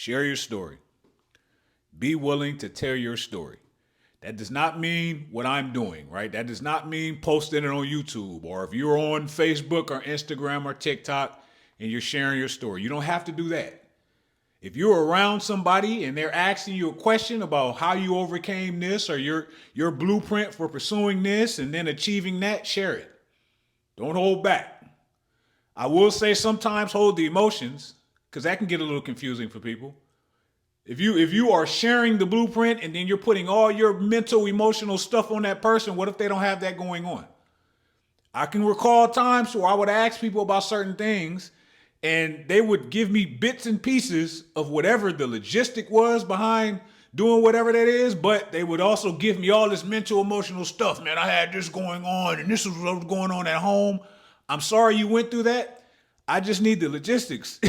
Share your story. Be willing to tell your story. That does not mean what I'm doing, right? That does not mean posting it on YouTube or if you're on Facebook or Instagram or TikTok and you're sharing your story. You don't have to do that. If you're around somebody and they're asking you a question about how you overcame this or your blueprint for pursuing this and then achieving that, share it. Don't hold back. I will say sometimes hold the emotions because that can get a little confusing for people. If you are sharing the blueprint and then you're putting all your mental, emotional stuff on that person, what if they don't have that going on? I can recall times where I would ask people about certain things and they would give me bits and pieces of whatever the logistic was behind doing whatever that is, but they would also give me all this mental, emotional stuff. Man, I had this going on and this is what was going on at home. I'm sorry you went through that. I just need the logistics.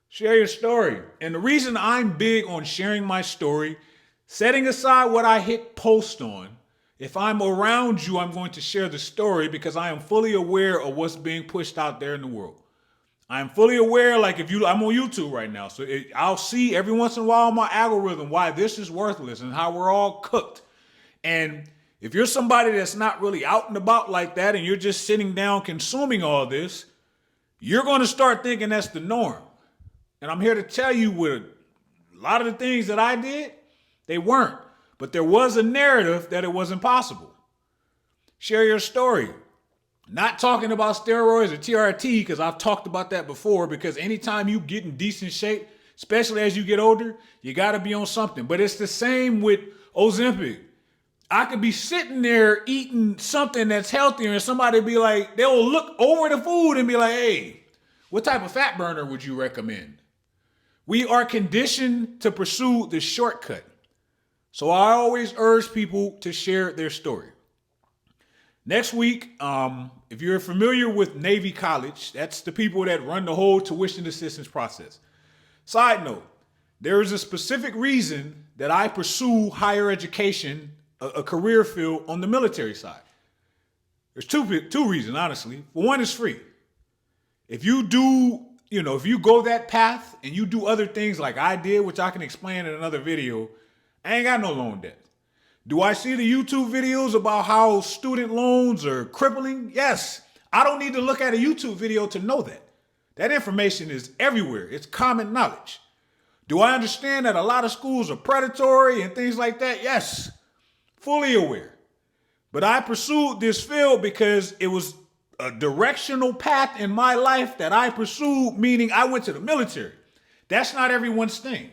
Share your story. And the reason I'm big on sharing my story, setting aside what I hit post on, if I'm around you, I'm going to share the story because I am fully aware of what's being pushed out there in the world. I'm fully aware, like I'm on YouTube right now, so I'll see every once in a while on my algorithm why this is worthless and how we're all cooked. And if you're somebody that's not really out and about like that and you're just sitting down consuming all this, you're going to start thinking that's the norm. And I'm here to tell you with a lot of the things that I did, they weren't. But there was a narrative that it wasn't possible. Share your story. Not talking about steroids or TRT because I've talked about that before because anytime you get in decent shape, especially as you get older, you got to be on something. But it's the same with Ozempic. I could be sitting there eating something that's healthier and somebody be like, they'll look over the food and be like, hey, what type of fat burner would you recommend? We are conditioned to pursue the shortcut. So I always urge people to share their story. Next week, if you're familiar with Navy College, that's the people that run the whole tuition assistance process. Side note, there is a specific reason that I pursue higher education, a career field on the military side. There's two reasons, honestly. For one, it's free. If you go that path and you do other things like I did, which I can explain in another video, I ain't got no loan debt. Do I see the YouTube videos about how student loans are crippling? Yes. I don't need to look at a YouTube video to know that. That information is everywhere. It's common knowledge. Do I understand that a lot of schools are predatory and things like that? Yes. Fully aware. But I pursued this field because it was a directional path in my life that I pursued, meaning I went to the military. That's not everyone's thing.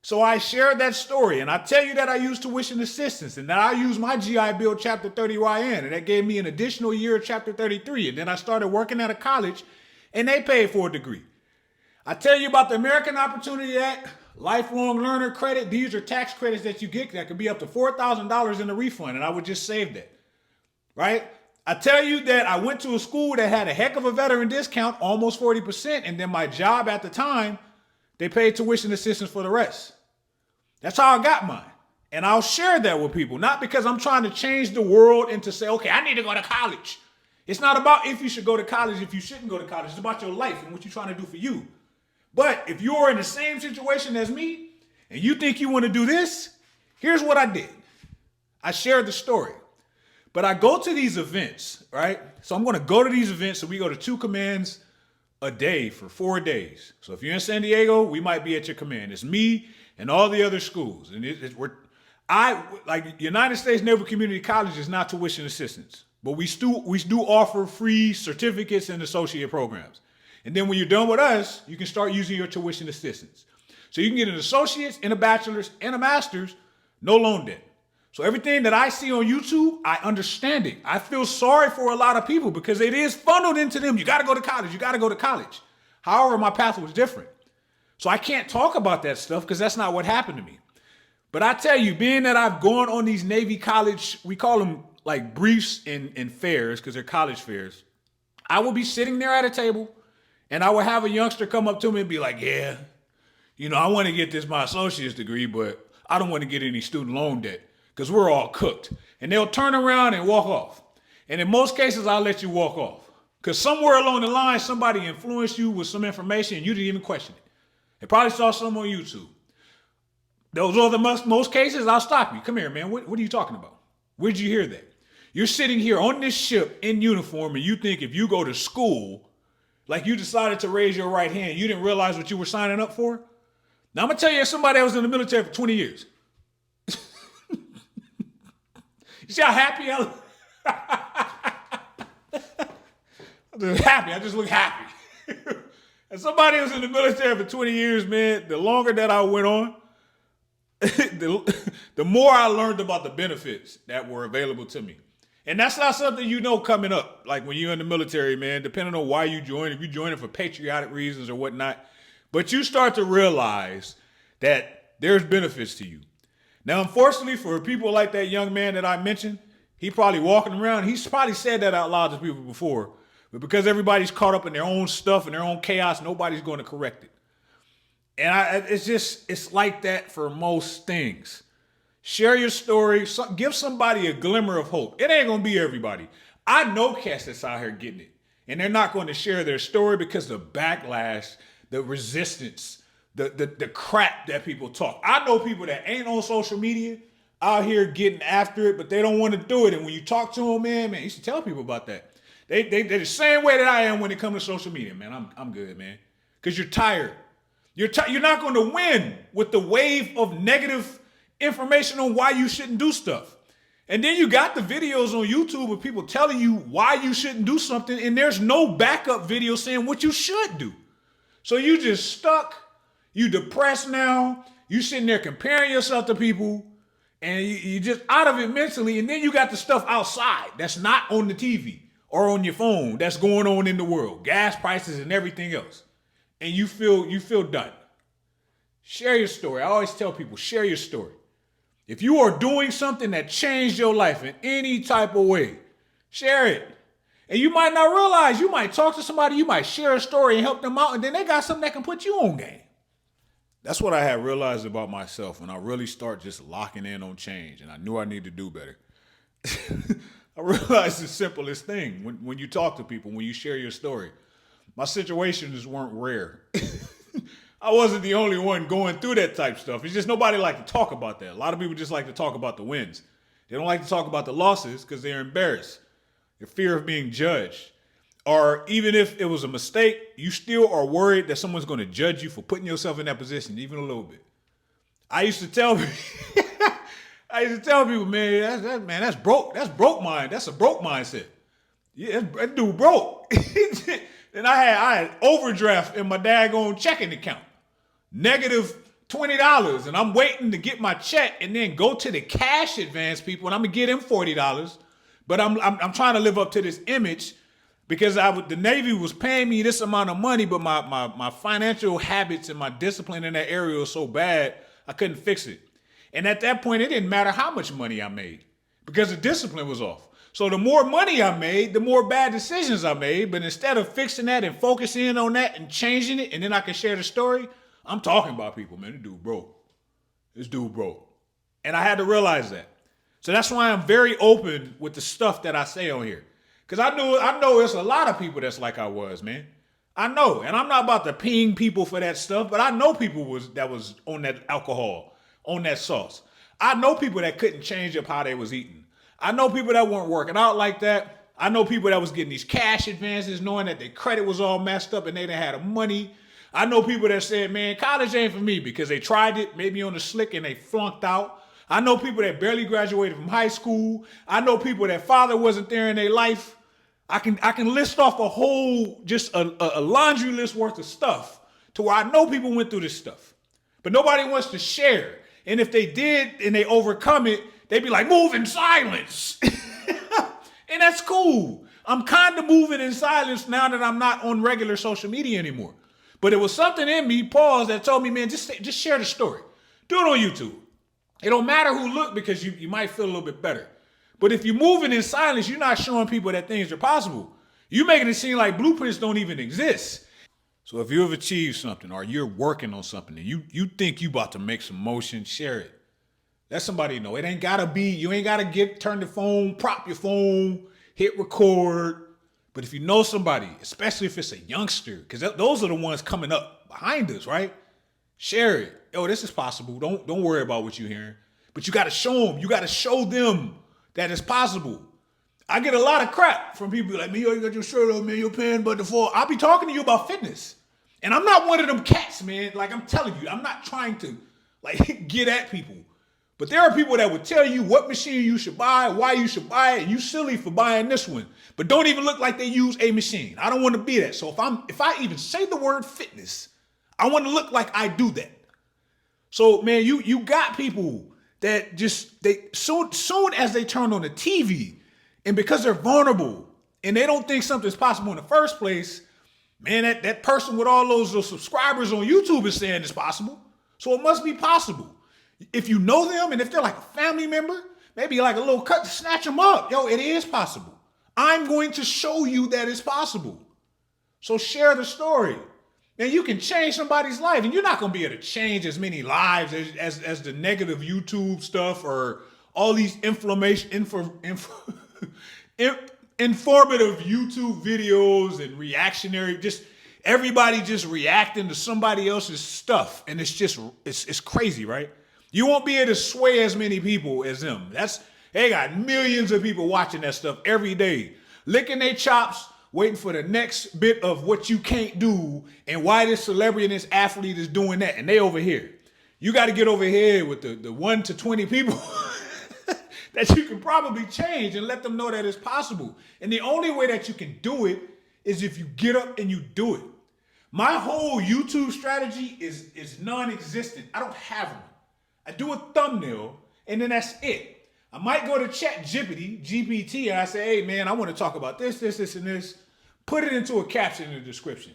So I shared that story, and I tell you that I used tuition assistance, and that I used my GI Bill Chapter 30 YN, and that gave me an additional year of Chapter 33, and then I started working at a college, and they paid for a degree. I tell you about the American Opportunity Act, lifelong learner credit. These are tax credits that you get that could be up to $4,000 in a refund, and I would just save that, right? I tell you that I went to a school that had a heck of a veteran discount, almost 40%, and then my job at the time, they paid tuition assistance for the rest. That's how I got mine. And I'll share that with people, not because I'm trying to change the world and to say, okay, I need to go to college. It's not about if you should go to college, if you shouldn't go to college. It's about your life and what you're trying to do for you. But if you're in the same situation as me and you think you want to do this, here's what I did. I shared the story. But I go to these events, right? So I'm going to go to these events. So we go to 2 commands a day for 4 days. So if you're in San Diego, we might be at your command. It's me and all the other schools. And United States Naval Community College is not tuition assistance, but we do offer free certificates and associate programs. And then when you're done with us, you can start using your tuition assistance. So you can get an associate's and a bachelor's and a master's, no loan debt. So everything that I see on YouTube, I understand it. I feel sorry for a lot of people because it is funneled into them. You got to go to college. You got to go to college. However, my path was different. So I can't talk about that stuff because that's not what happened to me. But I tell you, being that I've gone on these Navy college, we call them like briefs and fairs because they're college fairs. I will be sitting there at a table and I will have a youngster come up to me and be like, yeah, I want to get my associate's degree, but I don't want to get any student loan debt because we're all cooked. And they'll turn around and walk off. And in most cases, I'll let you walk off because somewhere along the line, somebody influenced you with some information and you didn't even question it. They probably saw some on YouTube. Those are the most cases, I'll stop you. Come here, man. What are you talking about? Where'd you hear that? You're sitting here on this ship in uniform, and you think if you go to school, like you decided to raise your right hand, you didn't realize what you were signing up for? Now, I'm going to tell you, somebody that was in the military for 20 years. You see how happy I look? I'm just happy. I just look happy. And somebody who was in the military for 20 years, man, the longer that I went on, the more I learned about the benefits that were available to me. And that's not something you know coming up. Like when you're in the military, man, depending on why you join, if you join it for patriotic reasons or whatnot, but you start to realize that there's benefits to you. Now, unfortunately, for people like that young man that I mentioned, he probably walking around, he's probably said that out loud to people before, but because everybody's caught up in their own stuff and their own chaos, nobody's going to correct it. And it's like that for most things. Share your story. Give somebody a glimmer of hope. It ain't going to be everybody. I know cats that's out here getting it, and they're not going to share their story because the backlash, the resistance, the crap that people talk. I know people that ain't on social media out here getting after it, but they don't want to do it. And when you talk to them, man, you should tell people about that. They're the same way that I am when it comes to social media, man. I'm good, man. Because you're tired. You're not going to win with the wave of negative information on why you shouldn't do stuff. And then you got the videos on YouTube of people telling you why you shouldn't do something, and there's no backup video saying what you should do. So you just stuck. You depressed now. You sitting there comparing yourself to people, and you just out of it mentally. And then you got the stuff outside that's not on the TV or on your phone that's going on in the world, gas prices and everything else. And you feel done. Share your story. I always tell people, share your story. If you are doing something that changed your life in any type of way, share it. And you might not realize, you might talk to somebody, you might share a story and help them out, and then they got something that can put you on game. That's what I had realized about myself when I really start just locking in on change, and I knew I needed to do better. I realized the simplest thing when you talk to people, when you share your story. My situations weren't rare. I wasn't the only one going through that type of stuff. It's just nobody like to talk about that. A lot of people just like to talk about the wins. They don't like to talk about the losses because they're embarrassed. Their fear of being judged. Or even if it was a mistake, you still are worried that someone's going to judge you for putting yourself in that position, even a little bit. I used to tell people, man, that's broke. That's broke mind. That's a broke mindset. Yeah, that dude broke. Then I had overdraft in my daggone checking account. Negative $20. And I'm waiting to get my check and then go to the cash advance people and I'm going to get them $40. But I'm trying to live up to this image because the Navy was paying me this amount of money, but my financial habits and my discipline in that area was so bad, I couldn't fix it. And at that point, it didn't matter how much money I made because the discipline was off. So the more money I made, the more bad decisions I made. But instead of fixing that and focusing on that and changing it, and then I can share the story, I'm talking about people, man. This dude broke. And I had to realize that. So that's why I'm very open with the stuff that I say on here. Because I know there's a lot of people that's like I was, man. I know. And I'm not about to ping people for that stuff, but I know people that was on that alcohol, on that sauce. I know people that couldn't change up how they was eating. I know people that weren't working out like that. I know people that was getting these cash advances knowing that their credit was all messed up and they didn't have the money. I know people that said, man, college ain't for me because they tried it, maybe on the slick and they flunked out. I know people that barely graduated from high school. I know people that father wasn't there in their life. I can list off a whole, just a laundry list worth of stuff to where I know people went through this stuff. But nobody wants to share. And if they did and they overcome it, they'd be like, move in silence. And that's cool. I'm kind of moving in silence now that I'm not on regular social media anymore. But it was something in me, pause, that told me, man, just share the story. Do it on YouTube. It don't matter who look because you might feel a little bit better. But if you're moving in silence, you're not showing people that things are possible. You're making it seem like blueprints don't even exist. So if you have achieved something or you're working on something and you think you about to make some motion, share it. Let somebody know. It ain't gotta be, you ain't gotta turn the phone, prop your phone, hit record. But if you know somebody, especially if it's a youngster, because those are the ones coming up behind us, right? Share it. Yo, this is possible. Don't worry about what you're hearing. But you got to show them. You got to show them that it's possible. I get a lot of crap from people like, man, you got your shirt on, man, your pen but the fall. I'll be talking to you about fitness. And I'm not one of them cats, man. Like I'm telling you, I'm not trying to like get at people. But there are people that would tell you what machine you should buy, why you should buy it, and you silly for buying this one. But don't even look like they use a machine. I don't want to be that. So if I even say the word fitness, I want to look like I do that. So man, you got people that just they soon as they turn on the TV, and because they're vulnerable and they don't think something's possible in the first place, man, that person with all those subscribers on YouTube is saying it's possible. So it must be possible. If you know them and if they're like a family member, maybe like a little cut to snatch them up. Yo, it is possible. I'm going to show you that it's possible. So share the story. And you can change somebody's life. And you're not going to be able to change as many lives as the negative YouTube stuff or all these informative YouTube videos and reactionary, just everybody just reacting to somebody else's stuff. And it's crazy, right? You won't be able to sway as many people as them. They got millions of people watching that stuff every day, licking their chops, waiting for the next bit of what you can't do and why this celebrity and this athlete is doing that. And they over here. You got to get over here with the 1 to 20 people that you can probably change and let them know that it's possible. And the only way that you can do it is if you get up and you do it. My whole YouTube strategy is non-existent. I don't have one. I do a thumbnail and then that's it. I might go to GPT, and I say, hey man, I want to talk about this, and this. Put it into a caption in the description.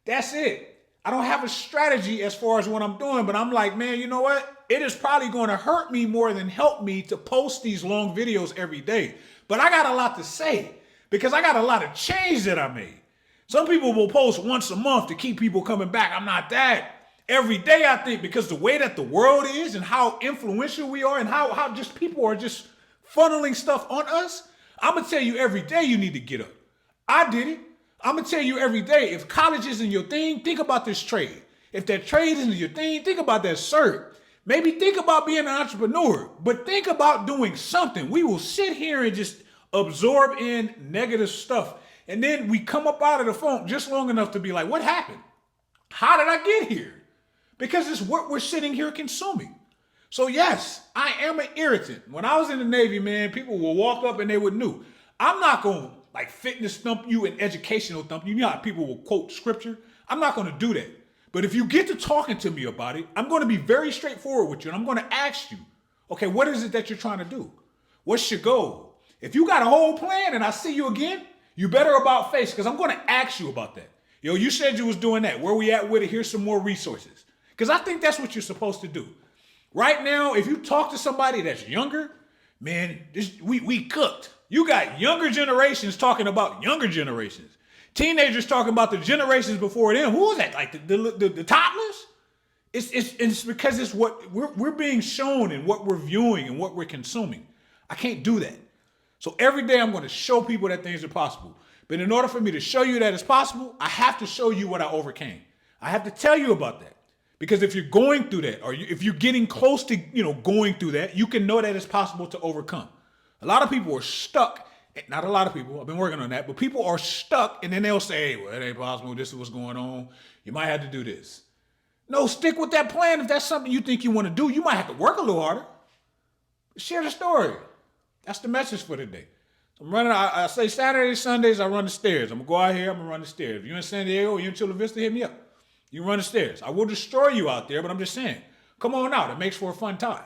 That's it. I don't have a strategy as far as what I'm doing, but I'm like, man, you know what? It is probably going to hurt me more than help me to post these long videos every day. But I got a lot to say because I got a lot of change that I made. Some people will post once a month to keep people coming back. I'm not that. Every day, I think, because the way that the world is and how influential we are and how just people are just funneling stuff on us, I'm going to tell you every day you need to get up. I did it. I'm going to tell you every day, if college isn't your thing, think about this trade. If that trade isn't your thing, think about that cert. Maybe think about being an entrepreneur, but think about doing something. We will sit here and just absorb in negative stuff. And then we come up out of the funk just long enough to be like, what happened? How did I get here? Because it's what we're sitting here consuming. So yes, I am an irritant. When I was in the Navy, man, people will walk up and they would know. I'm not going to like fitness thump you and educational thump you. You know how people will quote scripture? I'm not going to do that. But if you get to talking to me about it, I'm going to be very straightforward with you. And I'm going to ask you, okay, what is it that you're trying to do? What's your goal? If you got a whole plan and I see you again, you better about face because I'm going to ask you about that. Yo, you said you was doing that. Where we at with it? Here's some more resources. Because I think that's what you're supposed to do. Right now, if you talk to somebody that's younger, man, we cooked. You got younger generations talking about younger generations. Teenagers talking about the generations before them. Who is that? Like the toddlers? It's because it's what we're being shown and what we're viewing and what we're consuming. I can't do that. So every day I'm going to show people that things are possible. But in order for me to show you that it's possible, I have to show you what I overcame. I have to tell you about that. Because if you're going through that, or if you're getting close to, going through that, you can know that it's possible to overcome. A lot of people are stuck. Not a lot of people. I've been working on that. But people are stuck, and then they'll say, hey, well, it ain't possible. This is what's going on. You might have to do this. No, stick with that plan. If that's something you think you want to do, you might have to work a little harder. Share the story. That's the message for today. I'm running. I say Saturdays, Sundays, I run the stairs. I'm going to go out here. I'm going to run the stairs. If you're in San Diego or you're in Chula Vista, hit me up. You run the stairs. I will destroy you out there, but I'm just saying, come on out. It makes for a fun time.